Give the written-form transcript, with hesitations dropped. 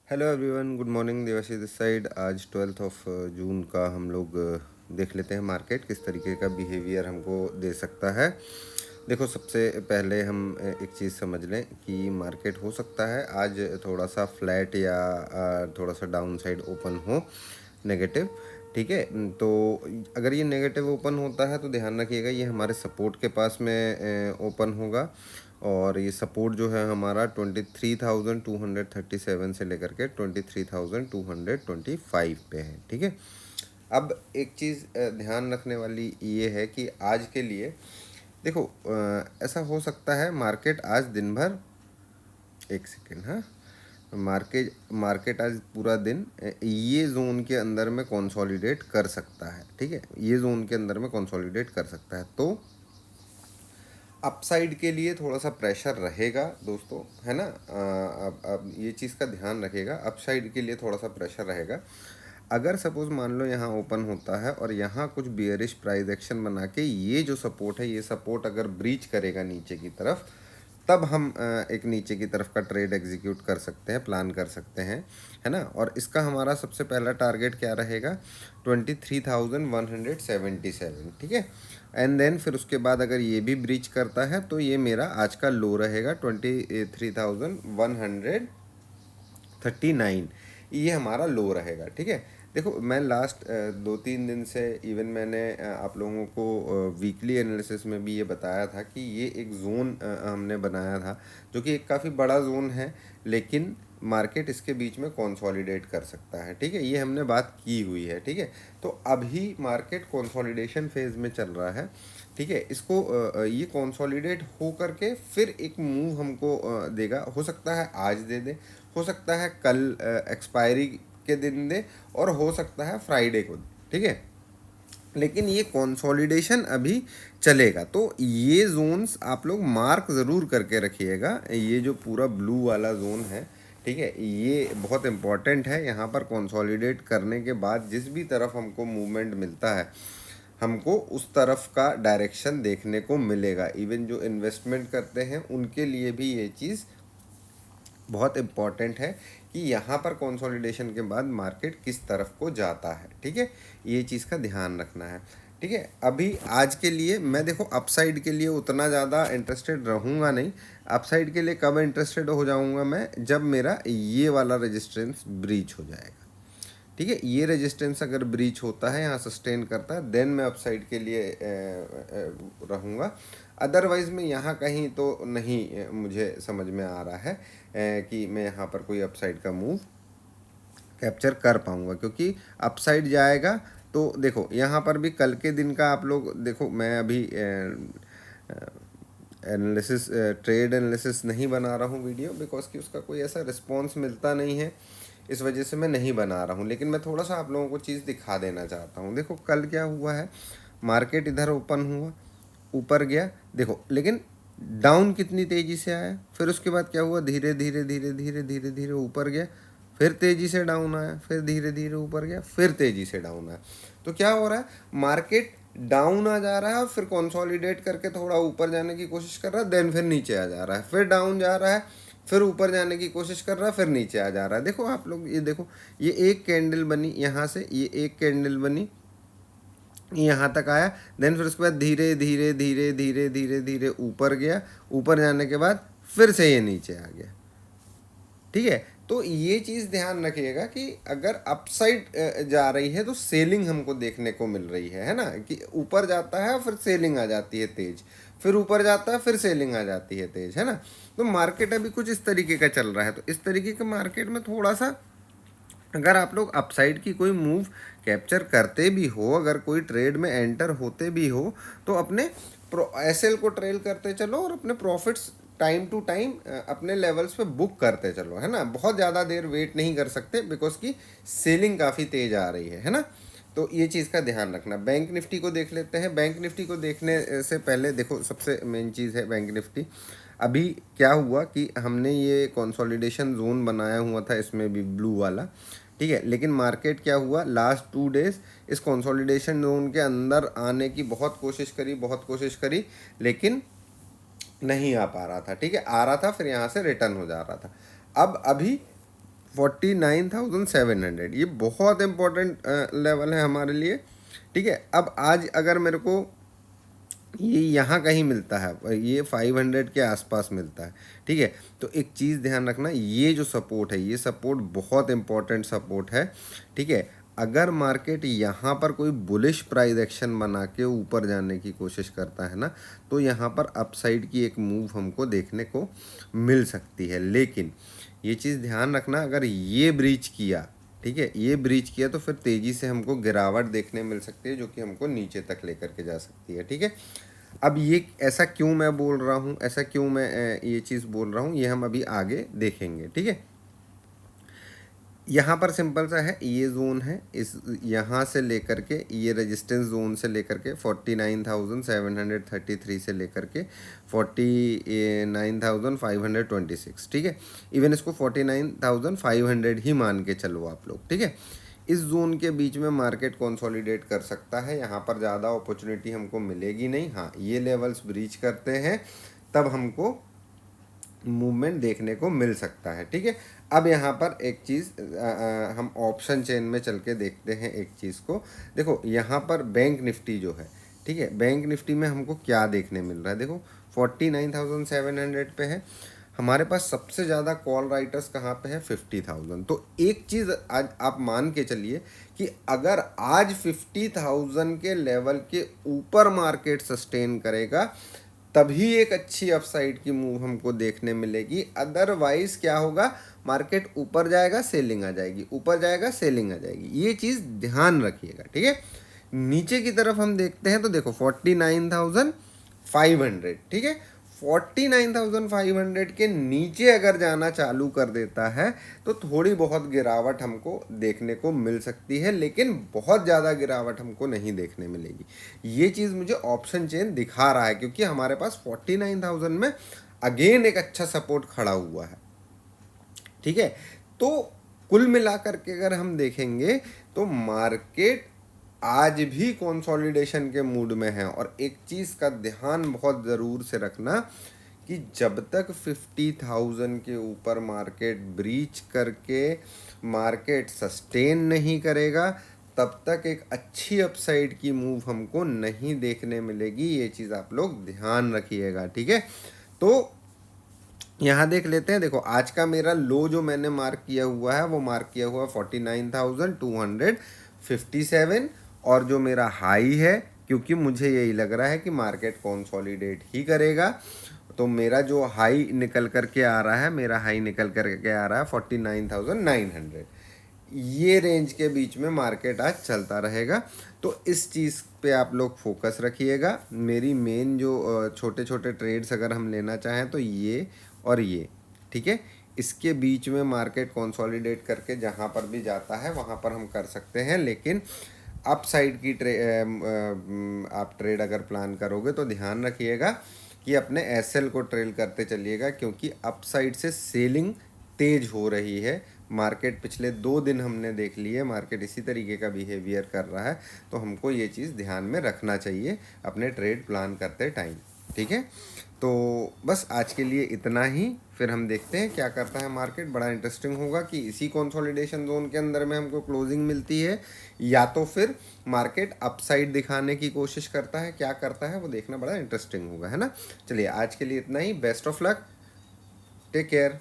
Hello everyone, good morning. Devashi this side. आज 12 of June का हम लोग देख लेते हैं मार्केट किस तरीके का बिहेवियर हमको दे सकता है। देखो, सबसे पहले हम एक चीज़ समझ लें कि मार्केट हो सकता है आज थोड़ा सा फ्लैट या थोड़ा सा डाउन साइड ओपन हो, नेगेटिव। ठीक है, तो अगर ये नेगेटिव ओपन होता है तो ध्यान रखिएगा ये हमारे सपोर्ट के पास में ओपन होगा। और ये सपोर्ट जो है हमारा 23,237 से लेकर के 23,225 पे है। ठीक है, अब एक चीज़ ध्यान रखने वाली ये है कि आज के लिए देखो, ऐसा हो सकता है मार्केट आज दिन भर, एक सेकेंड, हाँ, मार्केट मार्केट आज पूरा दिन ये जोन के अंदर में कंसोलिडेट कर सकता है। ठीक है, ये जोन के अंदर में कंसोलिडेट कर सकता है, तो अपसाइड के लिए थोड़ा सा प्रेशर रहेगा दोस्तों, है ना। अब ये चीज़ का ध्यान रखिएगा, अपसाइड के लिए थोड़ा सा प्रेशर रहेगा। अगर सपोज़ मान लो यहाँ ओपन होता है और यहाँ कुछ बियरिश प्राइस एक्शन बना के ये जो सपोर्ट है, ये सपोर्ट अगर ब्रीच करेगा नीचे की तरफ, तब हम एक नीचे की तरफ का ट्रेड एग्जीक्यूट कर सकते हैं, प्लान कर सकते हैं, है ना। और इसका हमारा सबसे पहला टारगेट क्या रहेगा? 23,177। ठीक है, एंड देन फिर उसके बाद अगर ये भी ब्रीच करता है तो ये मेरा आज का लो रहेगा 23,139, ये हमारा लो रहेगा। ठीक है, देखो मैं लास्ट 2-3 दिन से इवन मैंने आप लोगों को वीकली एनालिसिस में भी ये बताया था कि ये एक जोन हमने बनाया था जो कि एक काफ़ी बड़ा जोन है, लेकिन मार्केट इसके बीच में कंसोलिडेट कर सकता है। ठीक है, ये हमने बात की हुई है। ठीक है, तो अभी मार्केट कंसोलिडेशन फेज में चल रहा है। ठीक है, इसको ये कंसोलिडेट हो करके फिर एक मूव हमको देगा। हो सकता है आज दे दे, हो सकता है कल एक्सपायरी के दिन दे, और हो सकता है फ्राइडे को दे। ठीक है, लेकिन ये कंसोलिडेशन अभी चलेगा, तो ये जोन्स आप लोग मार्क ज़रूर करके रखिएगा। ये जो पूरा ब्लू वाला जोन है, ठीक है, ये बहुत इंपॉर्टेंट है। यहाँ पर कंसोलिडेट करने के बाद जिस भी तरफ हमको मूवमेंट मिलता है, हमको उस तरफ का डायरेक्शन देखने को मिलेगा। इवन जो इन्वेस्टमेंट करते हैं उनके लिए भी ये चीज़ बहुत इम्पॉर्टेंट है कि यहाँ पर कंसोलिडेशन के बाद मार्केट किस तरफ को जाता है। ठीक है, ये चीज़ का ध्यान रखना है। ठीक है, अभी आज के लिए मैं देखो अपसाइड के लिए उतना ज़्यादा इंटरेस्टेड रहूँगा नहीं। अपसाइड के लिए कब इंटरेस्टेड हो जाऊँगा मैं? जब मेरा ये वाला रेजिस्टेंस ब्रीच हो जाएगा। ठीक है, ये रेजिस्टेंस अगर ब्रीच होता है, यहाँ सस्टेन करता है, देन मैं अपसाइड के लिए रहूँगा। अदरवाइज़ में यहाँ कहीं तो नहीं मुझे समझ में आ रहा है कि मैं यहाँ पर कोई अपसाइड का मूव कैप्चर कर पाऊँगा, क्योंकि अपसाइड जाएगा तो देखो यहाँ पर भी कल के दिन का आप लोग देखो। मैं अभी एनालिसिस, ट्रेड एनालिसिस नहीं बना रहा हूँ वीडियो, बिकॉज कि उसका कोई ऐसा रिस्पॉन्स मिलता नहीं है, इस वजह से मैं नहीं बना रहा हूँ। लेकिन मैं थोड़ा सा आप लोगों को चीज़ दिखा देना चाहता हूँ। देखो कल क्या हुआ है, मार्केट इधर ओपन हुआ, ऊपर गया, देखो, लेकिन डाउन कितनी तेज़ी से आया। फिर उसके बाद क्या हुआ, धीरे धीरे धीरे धीरे धीरे धीरे ऊपर गया, फिर तेज़ी से डाउन आया, फिर धीरे धीरे ऊपर गया, फिर तेज़ी से डाउन आया। तो क्या हो रहा है, मार्केट डाउन आ जा रहा है, फिर कंसोलिडेट करके थोड़ा ऊपर जाने की कोशिश कर रहा है, देन फिर नीचे आ जा रहा है, फिर डाउन जा रहा है, फिर ऊपर जाने की कोशिश कर रहा है, फिर नीचे आ जा रहा है। देखो आप लोग ये देखो, ये एक कैंडल बनी यहाँ से, ये एक कैंडल बनी यहाँ तक आया, देन फिर उसके बाद धीरे धीरे धीरे धीरे धीरे धीरे ऊपर गया, ऊपर जाने के बाद फिर से ये नीचे आ गया। ठीक है, तो ये चीज़ ध्यान रखिएगा कि अगर अपसाइड जा रही है तो सेलिंग हमको देखने को मिल रही है ना, कि ऊपर जाता है फिर सेलिंग आ जाती है तेज, फिर ऊपर जाता है फिर सेलिंग आ जाती है तेज, है ना। तो मार्केट अभी कुछ इस तरीके का चल रहा है। तो इस तरीके के मार्केट में थोड़ा सा अगर आप लोग अपसाइड की कोई मूव कैप्चर करते भी हो, अगर कोई ट्रेड में एंटर होते भी हो, तो अपने एसएल को ट्रेल करते चलो और अपने प्रॉफिट्स टाइम टू टाइम अपने लेवल्स पे बुक करते चलो, है ना। बहुत ज़्यादा देर वेट नहीं कर सकते, बिकॉज की सेलिंग काफ़ी तेज आ रही है ना। तो ये चीज़ का ध्यान रखना। बैंक निफ्टी को देख लेते हैं। बैंक निफ्टी को देखने से पहले देखो, सबसे मेन चीज़ है बैंक निफ्टी। अभी क्या हुआ कि हमने ये कंसोलिडेशन जोन बनाया हुआ था, इसमें भी ब्लू वाला, ठीक है, लेकिन मार्केट क्या हुआ, लास्ट 2 डेज इस कंसोलिडेशन जोन के अंदर आने की बहुत कोशिश करी, लेकिन नहीं आ पा रहा था। ठीक है, आ रहा था फिर यहाँ से रिटर्न हो जा रहा था। अब अभी 49,700, ये बहुत इंपॉर्टेंट लेवल है हमारे लिए। ठीक है, अब आज अगर मेरे को ये यहाँ कहीं मिलता है, ये 500 के आसपास मिलता है, ठीक है, तो एक चीज़ ध्यान रखना, ये जो सपोर्ट है, ये सपोर्ट बहुत इंपॉर्टेंट सपोर्ट है। ठीक है, अगर मार्केट यहाँ पर कोई बुलिश प्राइस एक्शन बना के ऊपर जाने की कोशिश करता है ना, तो यहाँ पर अपसाइड की एक मूव हमको देखने को मिल सकती है। लेकिन ये चीज़ ध्यान रखना, अगर ये ब्रीच किया, ठीक है, ये ब्रीच किया, तो फिर तेज़ी से हमको गिरावट देखने मिल सकती है, जो कि हमको नीचे तक लेकर के जा सकती है। ठीक है, अब ये ऐसा क्यों मैं बोल रहा हूँ, ऐसा क्यों मैं ये चीज़ बोल रहा हूँ, ये हम अभी आगे देखेंगे। ठीक है, यहाँ पर सिंपल सा है, ये जोन है, इस यहाँ से लेकर के ये रेजिस्टेंस जोन से लेकर के 49,733 से लेकर के 49,526, ठीक है, इवन इसको 49,500 ही मान के चलो आप लोग। ठीक है, इस जोन के बीच में मार्केट कंसोलिडेट कर सकता है, यहाँ पर ज़्यादा अपॉर्चुनिटी हमको मिलेगी नहीं। हाँ, ये लेवल्स ब्रीच करते हैं तब हमको मूवमेंट देखने को मिल सकता है। ठीक है, अब यहाँ पर एक चीज़ हम ऑप्शन चेन में चल के देखते हैं एक चीज़ को। देखो यहाँ पर बैंक निफ्टी जो है, ठीक है, बैंक निफ्टी में हमको क्या देखने मिल रहा है, देखो 49,700 पे है, हमारे पास सबसे ज़्यादा कॉल राइटर्स कहाँ पे है, 50,000। तो एक चीज़ आज आप मान के चलिए कि अगर आज 50,000 के लेवल के ऊपर मार्केट सस्टेन करेगा, तभी एक अच्छी अपसाइड की मूव हमको देखने मिलेगी। अदरवाइज क्या होगा, मार्केट ऊपर जाएगा, सेलिंग आ जाएगी, ऊपर जाएगा, सेलिंग आ जाएगी। ये चीज़ ध्यान रखिएगा। ठीक है, नीचे की तरफ हम देखते हैं तो देखो 49,500, ठीक है, 49,500 के नीचे अगर जाना चालू कर देता है तो थोड़ी बहुत गिरावट हमको देखने को मिल सकती है, लेकिन बहुत ज़्यादा गिरावट हमको नहीं देखने मिलेगी। ये चीज़ मुझे ऑप्शन चेन दिखा रहा है, क्योंकि हमारे पास 49,000 में अगेन एक अच्छा सपोर्ट खड़ा हुआ है। ठीक है, तो कुल मिलाकर के अगर हम देखेंगे तो मार्केट आज भी कंसोलिडेशन के मूड में है। और एक चीज़ का ध्यान बहुत ज़रूर से रखना कि जब तक 50,000 के ऊपर मार्केट ब्रीच करके मार्केट सस्टेन नहीं करेगा, तब तक एक अच्छी अपसाइड की मूव हमको नहीं देखने मिलेगी। ये चीज़ आप लोग ध्यान रखिएगा। ठीक है, तो यहाँ देख लेते हैं। देखो आज का मेरा लो जो मैंने मार्क किया हुआ है वो मार्क किया हुआ 49,257, और जो मेरा हाई है, क्योंकि मुझे यही लग रहा है कि मार्केट कंसोलिडेट ही करेगा, तो मेरा जो हाई निकल करके आ रहा है, मेरा हाई निकल करके आ रहा है 49,900। ये रेंज के बीच में मार्केट आज चलता रहेगा। तो इस चीज़ पे आप लोग फोकस रखिएगा। मेरी मेन जो छोटे छोटे ट्रेड्स अगर हम लेना चाहें तो ये और ये, ठीक है, इसके बीच में मार्केट कंसोलिडेट करके जहाँ पर भी जाता है वहाँ पर हम कर सकते हैं। लेकिन अप साइड की आप ट्रेड अगर प्लान करोगे तो ध्यान रखिएगा कि अपने एसएल को ट्रेल करते चलिएगा, क्योंकि अप साइड से सेलिंग तेज हो रही है। मार्केट पिछले 2 दिन हमने देख लिए, मार्केट इसी तरीके का बिहेवियर कर रहा है, तो हमको ये चीज़ ध्यान में रखना चाहिए अपने ट्रेड प्लान करते टाइम। ठीक है, तो बस आज के लिए इतना ही, फिर हम देखते हैं क्या करता है मार्केट। बड़ा इंटरेस्टिंग होगा कि इसी कंसोलिडेशन जोन के अंदर में हमको क्लोजिंग मिलती है, या तो फिर मार्केट अपसाइड दिखाने की कोशिश करता है। क्या करता है वो देखना बड़ा इंटरेस्टिंग होगा, है ना। चलिए आज के लिए इतना ही, best of luck, take care.